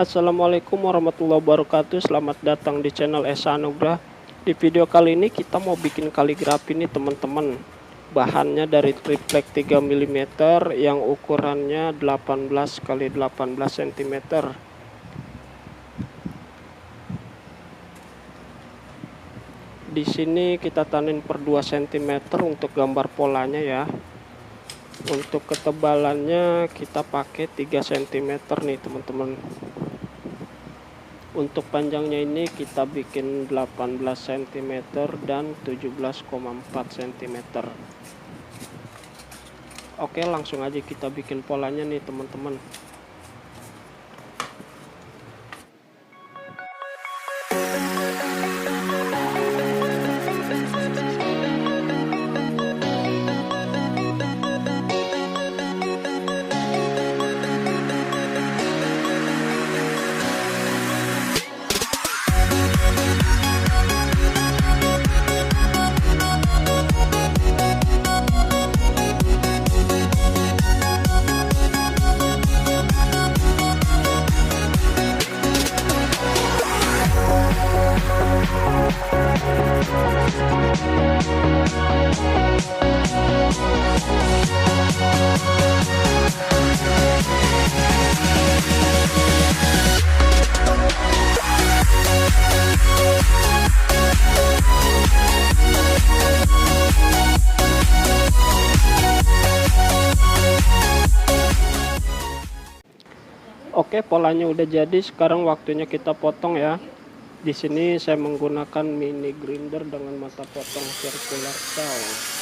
Assalamualaikum warahmatullahi wabarakatuh. Selamat datang di channel Esa Anugrah. Di video kali ini kita mau bikin kaligrafi nih teman-teman. Bahannya dari triplek 3 mm yang ukurannya 18 kali 18 cm. Di sini kita tanin per 2 cm untuk gambar polanya ya. Untuk ketebalannya kita pakai 3 cm nih teman-teman. Untuk panjangnya ini kita bikin 18 cm dan 17,4 cm. Oke, langsung aja kita bikin polanya nih teman-teman. Oke, polanya udah jadi. Sekarang waktunya kita potong ya. Di sini saya menggunakan mini grinder dengan mata potong circular saw.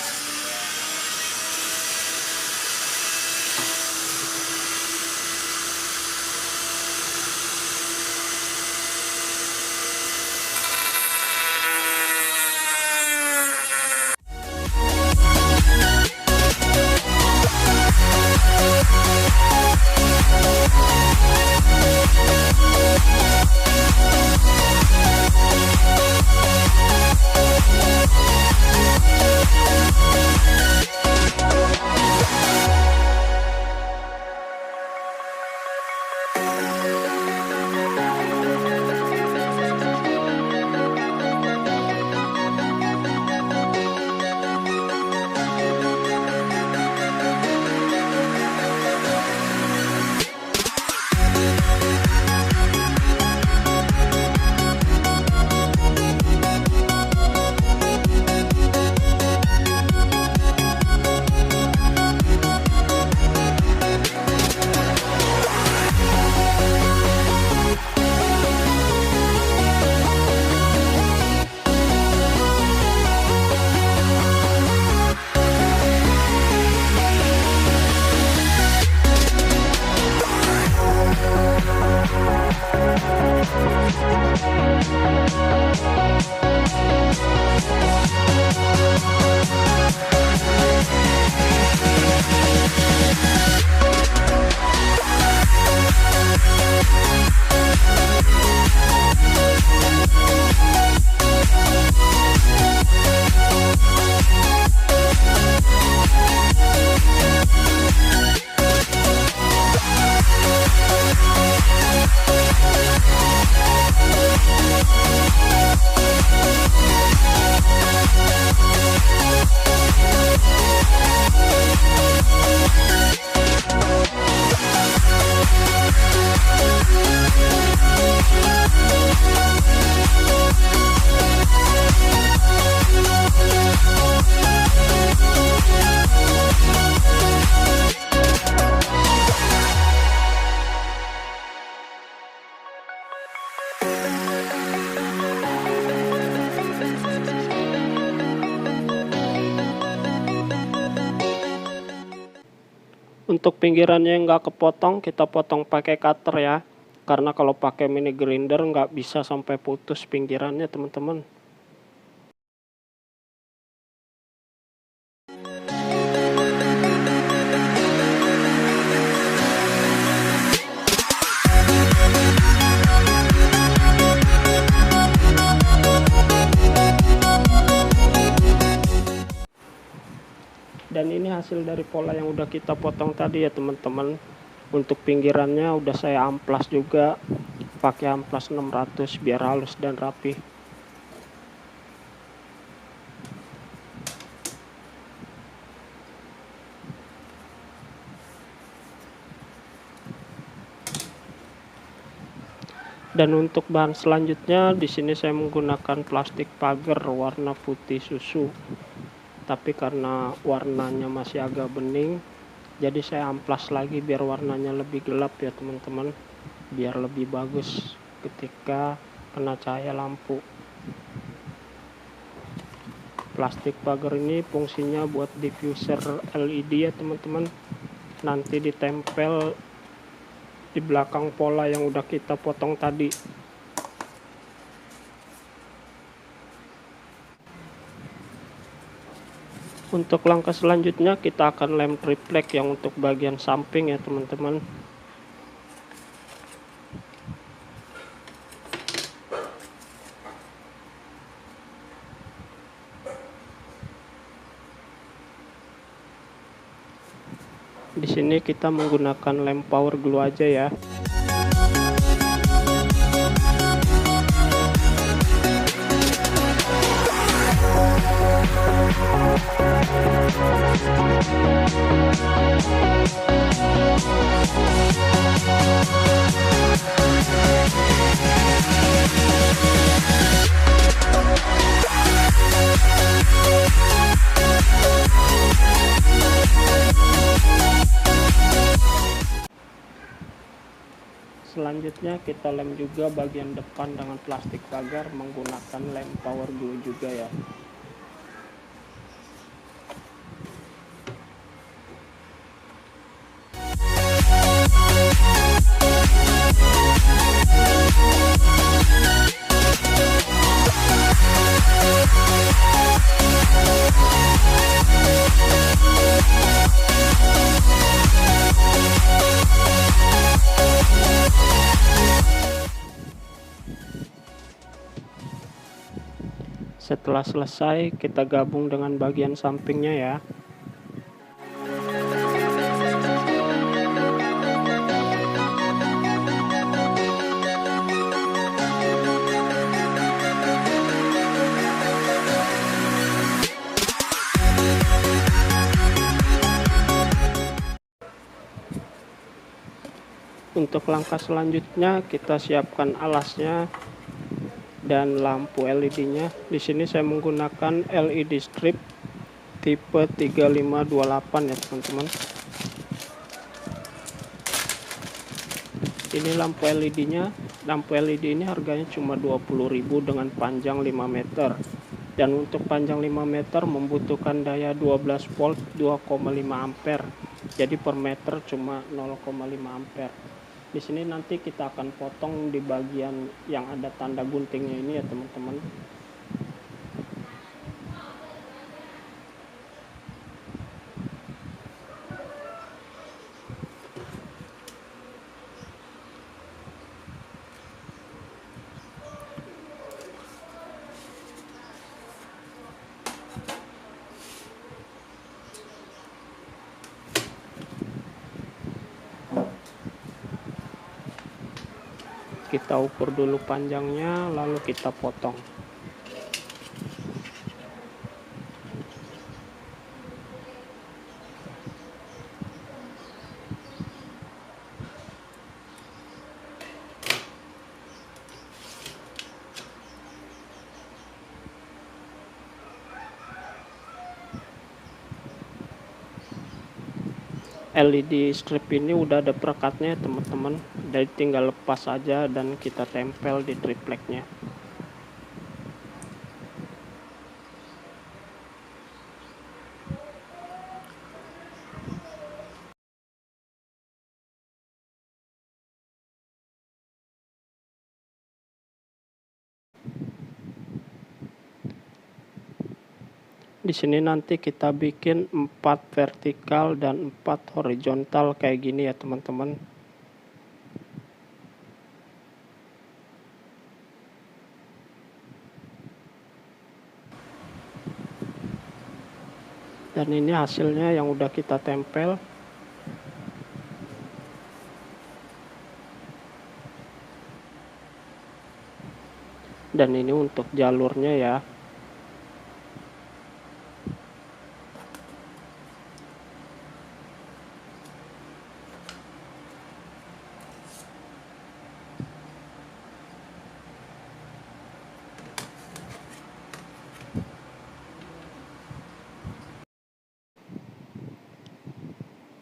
Untuk pinggirannya yang nggak kepotong, kita potong pakai cutter ya. Karena kalau pakai mini grinder nggak bisa sampai putus pinggirannya teman-teman. Dan ini hasil dari pola yang udah kita potong tadi ya teman-teman. Untuk pinggirannya udah saya amplas juga pakai amplas 600 biar halus dan rapi. Dan untuk bahan selanjutnya di sini saya menggunakan plastik pagar warna putih susu. Tapi karena warnanya masih agak bening, jadi saya amplas lagi biar warnanya lebih gelap ya teman-teman, biar lebih bagus ketika kena cahaya lampu. Plastik pagar ini fungsinya buat diffuser LED ya teman-teman, nanti ditempel di belakang pola yang udah kita potong tadi. Untuk langkah selanjutnya kita akan lem triplek yang untuk bagian samping ya teman-teman. Di sini kita menggunakan lem power glue aja ya. Selanjutnya kita lem juga bagian depan dengan plastik pagar menggunakan lem power glue juga ya. Setelah selesai, kita gabung dengan bagian sampingnya ya. Untuk langkah selanjutnya kita siapkan alasnya dan lampu LED-nya. Di sini saya menggunakan LED strip tipe 3528 ya teman-teman. Ini lampu LED-nya. Lampu LED ini harganya cuma 20.000 dengan panjang 5 meter. Dan untuk panjang 5 meter membutuhkan daya 12 volt 2,5 ampere. Jadi per meter cuma 0,5 ampere. Di sini nanti kita akan potong di bagian yang ada tanda guntingnya ini ya teman-teman. Kita ukur dulu panjangnya, lalu kita potong. LED strip ini udah ada perekatnya teman-teman, jadi tinggal lepas aja dan kita tempel di tripleknya. Di sini nanti kita bikin 4 vertikal dan 4 horizontal kayak gini ya teman-teman. Dan ini hasilnya yang udah kita tempel. Dan ini untuk jalurnya ya.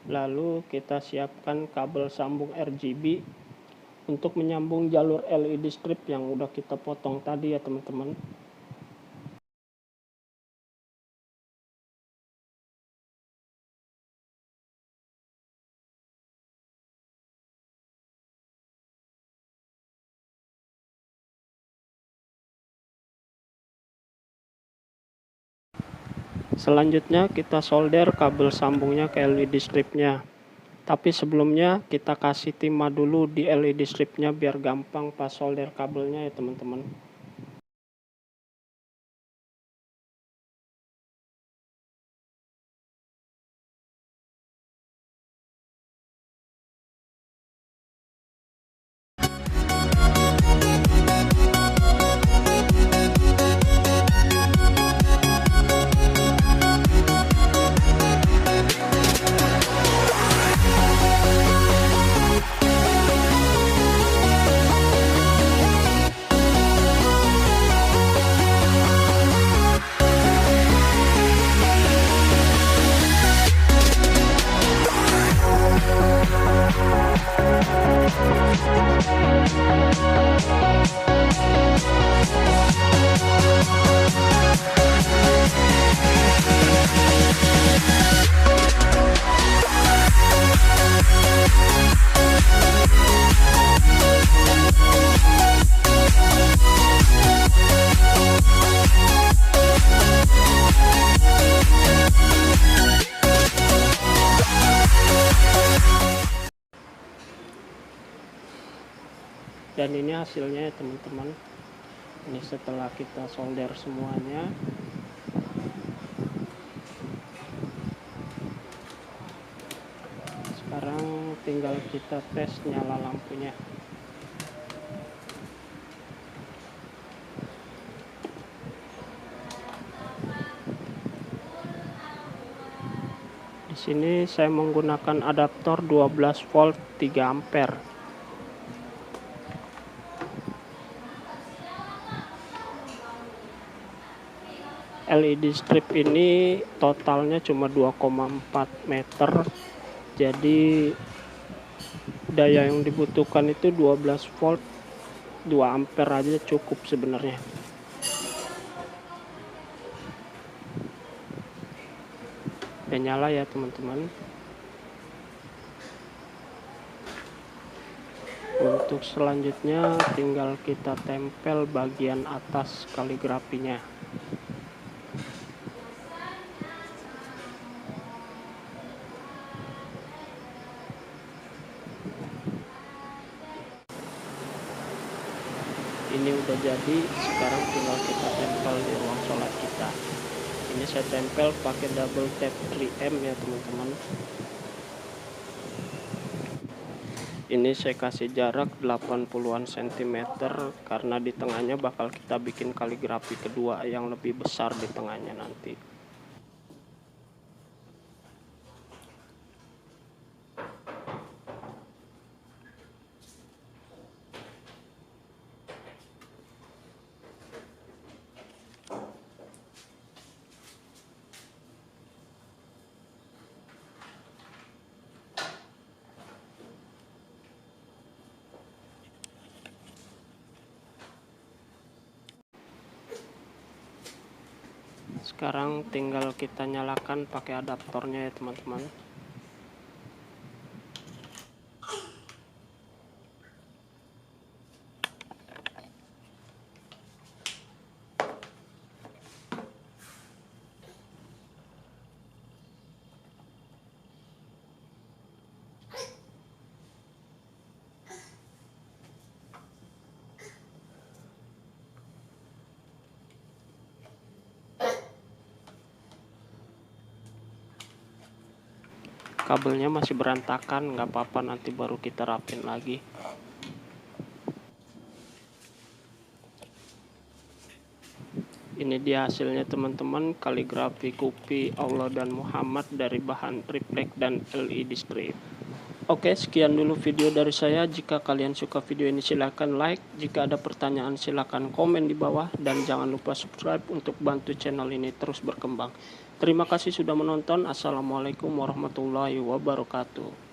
Lalu kita siapkan kabel sambung RGB untuk menyambung jalur LED strip yang udah kita potong tadi ya teman-teman. Selanjutnya kita solder kabel sambungnya ke LED stripnya. Tapi sebelumnya kita kasih timah dulu di LED stripnya biar gampang pas solder kabelnya ya teman-teman. Dan ini hasilnya ya teman-teman. Ini setelah kita solder semuanya. Sekarang tinggal kita tes nyala lampunya. Di sini saya menggunakan adaptor 12 volt 3 ampere. LED strip ini totalnya cuma 2,4 meter. Jadi daya yang dibutuhkan itu 12 volt 2 ampere aja cukup sebenarnya. Udah nyala ya teman-teman. Untuk selanjutnya tinggal kita tempel bagian atas kaligrafinya. Ini udah jadi, sekarang tinggal kita tempel di ruang sholat kita. Ini saya tempel pakai double tape 3M ya teman-teman. Ini saya kasih jarak 80-an cm karena di tengahnya bakal kita bikin kaligrafi kedua yang lebih besar di tengahnya nanti. Sekarang tinggal kita nyalakan pakai adaptornya ya teman-teman. Kabelnya masih berantakan, nggak apa-apa, nanti baru kita rapin lagi. Ini dia hasilnya teman-teman, kaligrafi Kupi Allah dan Muhammad dari bahan triplek dan LED strip. Oke, sekian dulu video dari saya. Jika kalian suka video ini silahkan like. Jika ada pertanyaan silahkan komen di bawah. Dan jangan lupa subscribe untuk bantu channel ini terus berkembang. Terima kasih sudah menonton. Assalamualaikum warahmatullahi wabarakatuh.